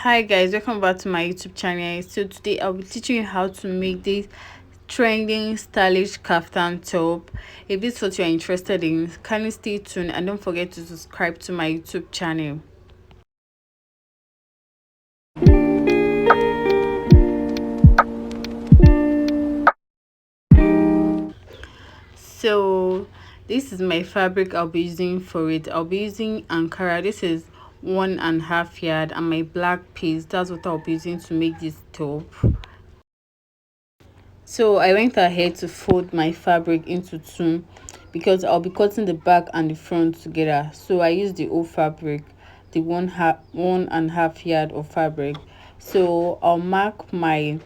Hi guys, welcome back to my YouTube channel. So today I'll be teaching you how to make this trending stylish kaftan top. If this is what you're interested in, kindly stay tuned and don't forget to subscribe to my YouTube channel. So this is my fabric I'll be using for it. I'll be using Ankara. This is 1.5 yard, and my black piece. That's what I'll be using to make this top. So I went ahead to fold my fabric into two because I'll be cutting the back and the front together. So I used the old fabric, the 1.5 yard of fabric. So I'll mark my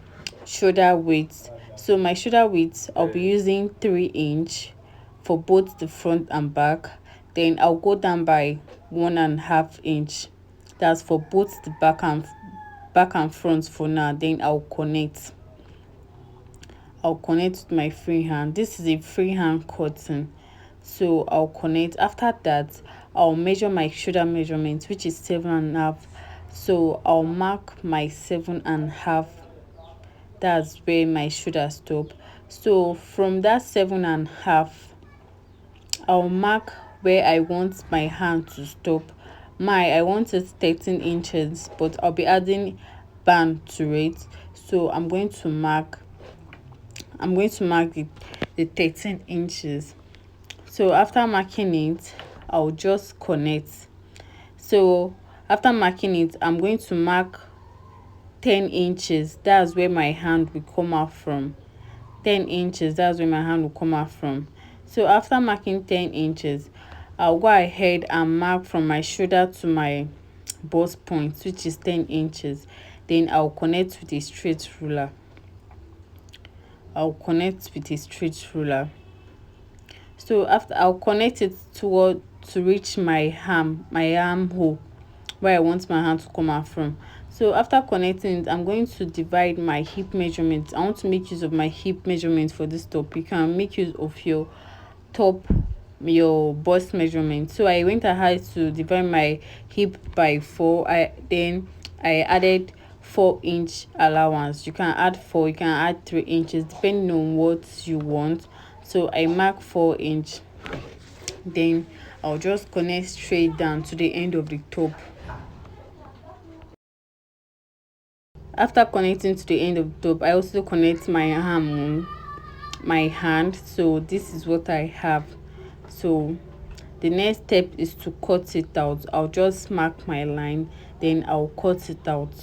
shoulder width. So my shoulder width, I'll be using 3 inch for both the front and back. Then I'll go down by 1.5 inch. That's for both the back and front for now. Then I'll connect with my freehand. This is a freehand cutting, so I'll connect. After that, I'll measure my shoulder measurement, which is 7.5. So I'll mark my 7.5. That's where my shoulder stop. So from that 7.5, I'll mark where I want my hand to stop. I want it 13 inches, but I'll be adding band to it. So I'm going to mark the 13 inches. So after marking it, I'll just connect. So after marking it, I'm going to mark 10 inches. That's where my hand will come out from. 10 inches, that's where my hand will come out from. So after marking 10 inches, I'll go ahead and mark from my shoulder to my bust point, which is 10 inches. Then I'll connect with a straight ruler. So after, I'll connect it to reach my armhole where I want my hand to come out from. So after connecting it, I'm going to divide my hip measurement. I want to make use of my hip measurement for this top. You can make use of your bust measurement. So I went ahead to divide my hip by 4. I added 4-inch allowance. You can add 4, you can add 3 inches depending on what you want. So I mark 4 inch. Then I'll just connect straight down to the end of the top. After connecting to the end of the top, I also connect my my hand. So this is what I have. So the next step is to cut it out. I'll just mark my line, then I'll cut it out.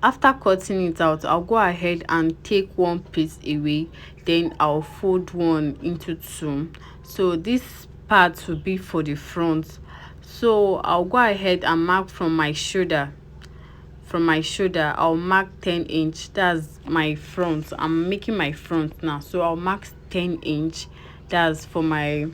After cutting it out, I'll go ahead and take one piece away. Then I'll fold one into two. So this part will be for the front. So I'll go ahead and mark from my shoulder. I'll mark 10-inch. That's my front. I'm making my front now, so I'll mark 10-inch. That's for my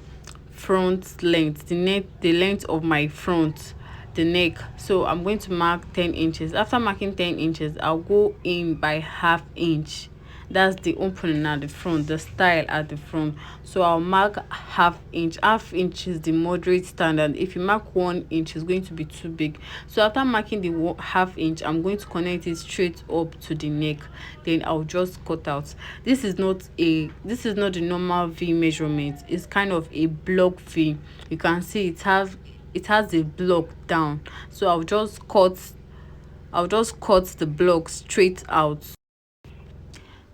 front length, the length of my front, the neck. So I'm going to mark 10 inches. After marking 10 inches, I'll go in by 1/2 inch. That's the opening at the front, the style at the front. So I'll mark 1/2 inch. 1/2 inch is the moderate standard. If you mark 1 inch, it's going to be too big. So after marking the 1/2 inch, I'm going to connect it straight up to the neck. Then I'll just cut out. This is not the normal V measurement. It's kind of a block V. You can see it has a block down. So I'll just cut the block straight out.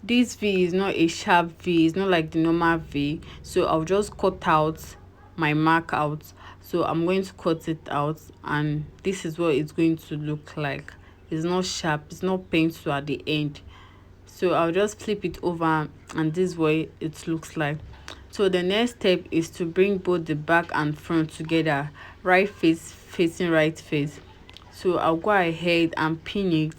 This V is not a sharp V, it's not like the normal V. So I'll just cut out my mark out. So I'm going to cut it out, and this is what it's going to look like. It's not sharp, it's not painful at the end. So I'll just flip it over, and this way it looks like. So the next step is to bring both the back and front together, right face facing right face. So I'll go ahead and pin it,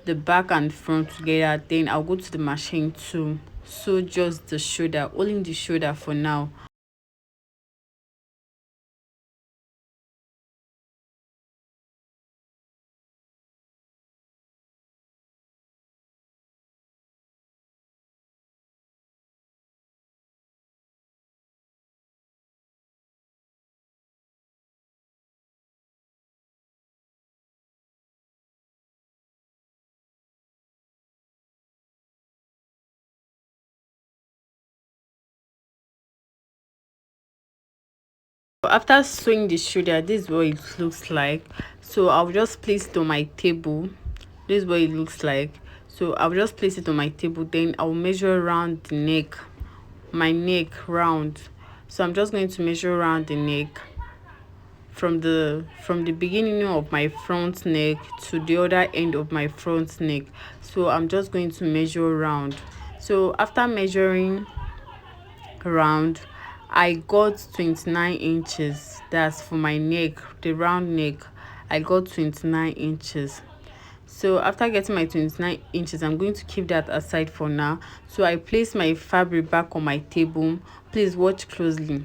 the back and front together. Then I'll go to the machine to sew just the shoulder, only the shoulder for now. After sewing the shoulder, this is what it looks like. So I'll just place it on my table. This is what it looks like. So I'll just place it on my table, then I'll measure around the neck, my neck round. So I'm just going to measure around the neck from the beginning of my front neck to the other end of my front neck. So I'm just going to measure around. So after measuring round, I got 29 inches. That's for my neck, the round neck. I got 29 inches. So after getting my 29 inches, I'm going to keep that aside for now. So I place my fabric back on my table. Please watch closely.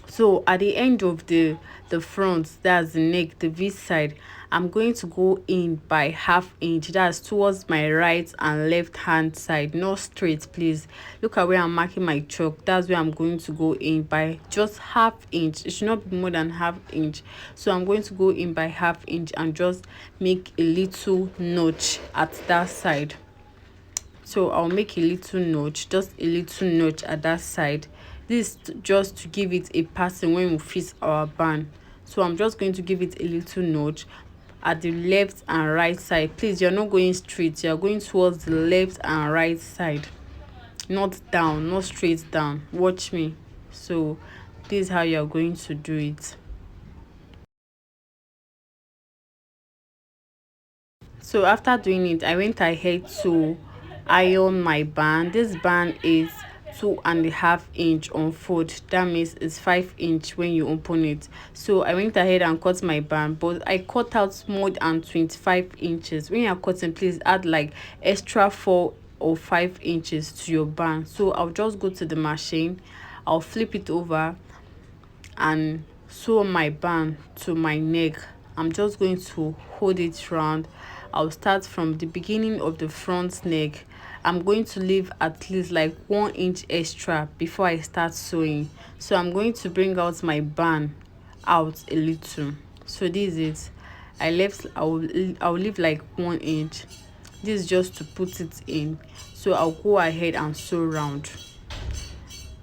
So at the end of the front, that's the neck, the V side, I'm going to go in by half inch. That's towards my right and left hand side, not straight. Please look at where I'm marking my chalk. That's where I'm going to go in by just half inch. It should not be more than half inch. So I'm going to go in by half inch and just make a little notch at that side. So I'll make a little notch, just a little notch at that side. This just to give it a pattern when we fit our band. So I'm just going to give it a little notch at the left and right side. Please, you're not going straight, you're going towards the left and right side, not down, not straight down. Watch me. So this is how you're going to do it. So after doing it, I went ahead to iron my band. This band is 2.5 inch on fold. That means it's 5 inch when you open it. So I went ahead and cut my band, but I cut out more than 25 inches. When you're cutting, please add like extra 4 or 5 inches to your band. So I'll just go to the machine, I'll flip it over and sew my band to my neck. I'm just going to hold it round. I'll start from the beginning of the front neck. I'm going to leave at least like 1 inch extra before I start sewing. So I'm going to bring out my band out a little. So this is it. I'll leave like 1 inch. This is just to put it in. So I'll go ahead and sew round.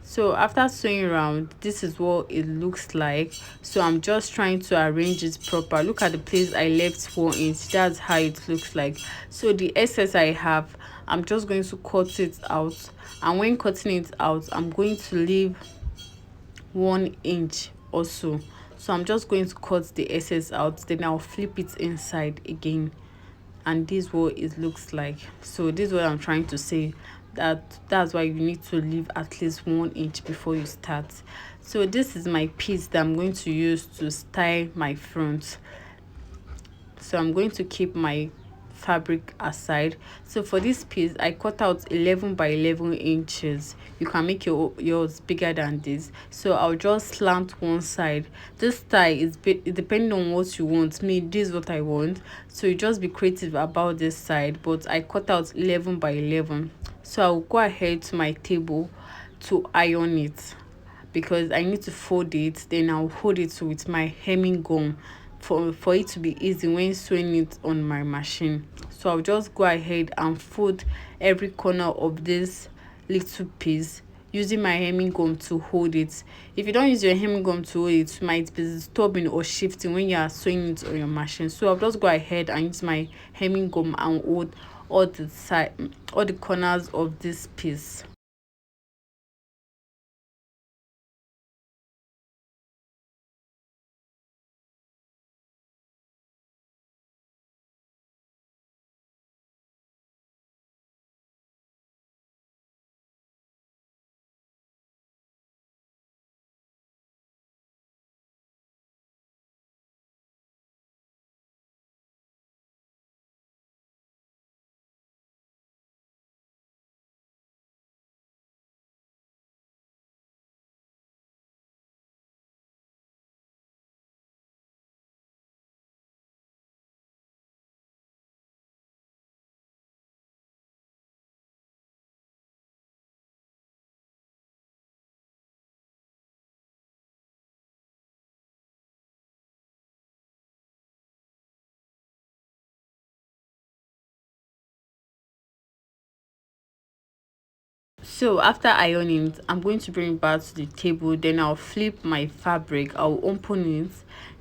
So after sewing around, this is what it looks like. So I'm just trying to arrange it proper. Look at the place I left 4 inch. That's how it looks like. So the excess I have, I'm just going to cut it out, and when cutting it out, I'm going to leave 1 inch also. So I'm just going to cut the excess out, then I'll flip it inside again, and this is what it looks like. So this is what I'm trying to say, that's why you need to leave at least 1 inch before you start. So this is my piece that I'm going to use to style my front. So I'm going to keep my fabric aside. So for this piece, I cut out 11 by 11 inches. You can make yours bigger than this. So I'll just slant one side. This tie is depending on what you want. Me, this is what I want. So you just be creative about this side, but I cut out 11 by 11. So I'll go ahead to my table to iron it, because I need to fold it. Then I'll hold it with my hemming gum for it to be easy when sewing it on my machine. So I'll just go ahead and fold every corner of this little piece using my hemming gum to hold it. If you don't use your hemming gum to hold it, it might be disturbing or shifting when you are sewing it on your machine. So I'll just go ahead and use my hemming gum and hold all the corners of this piece. So after ironing it, I'm going to bring it back to the table. Then I'll flip my fabric, I'll open it,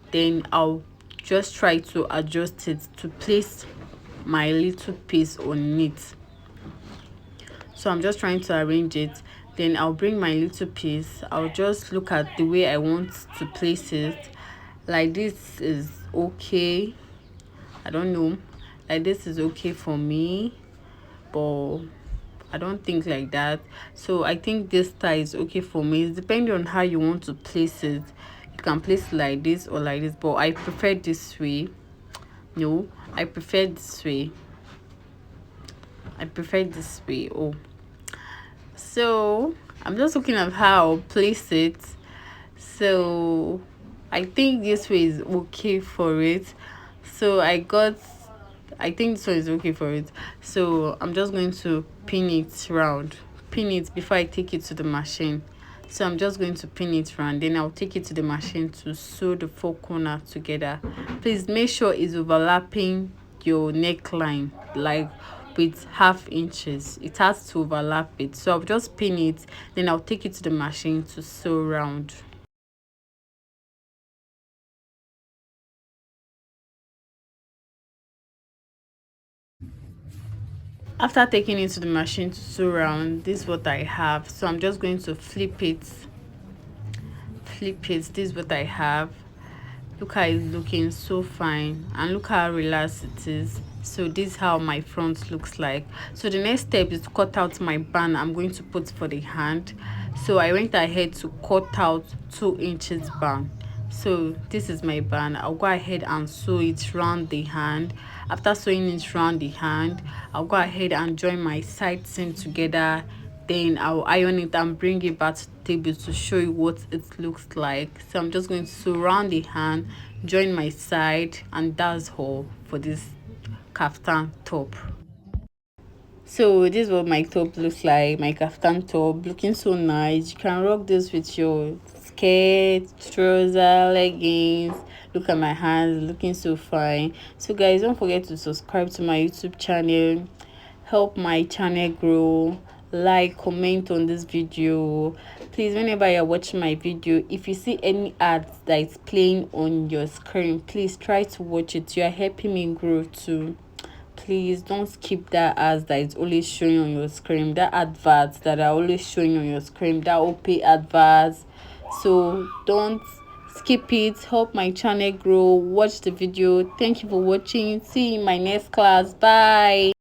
then I'll just try to adjust it to place my little piece on it. So I'm just trying to arrange it. Then I'll bring my little piece, I'll just look at the way I want to place it. Like this is okay, I don't know, like this is okay for me, but I don't think like that. So I think this style is okay for me. It's depending on how you want to place it. You can place it like this or like this, but I prefer this way. No, I prefer this way. I prefer this way. Oh, so I'm just looking at how I'll place it. So I think this way is okay for it. So I think this one is okay for it. So I'm just going to pin it before I take it to the machine. So I'm just going to pin it round, then I'll take it to the machine to sew the four corners together. Please make sure it's overlapping your neckline, like with half inches. It has to overlap it. So I'll just pin it, then I'll take it to the machine to sew round. After taking it to the machine to sew round, this is what I have. So I'm just going to flip it. This is what I have. Look how it's looking so fine, and look how relaxed it is. So this is how my front looks like. So the next step is to cut out my band I'm going to put for the hand. So I went ahead to cut out 2 inches band. So this is my band. I'll go ahead and sew it round the hand. After sewing it round the hand, I'll go ahead and join my side seam together. Then I'll iron it and bring it back to the table to show you what it looks like. So I'm just going to sew around the hand, join my side, and that's all for this kaftan top. So this is what my top looks like, my kaftan top, looking so nice. You can rock this with your skirt, trouser, leggings. Look at my hands, looking so fine. So guys, don't forget to subscribe to my YouTube channel, help my channel grow, like, comment on this video. Please, whenever you're watching my video, if you see any ads that is playing on your screen, please try to watch it. You are helping me grow too. Please don't skip that ads that is always showing on your screen, that adverts that are always showing on your screen, that OP adverts. So don't skip it. Help my channel grow. Watch the video. Thank you for watching. See you in my next class. Bye.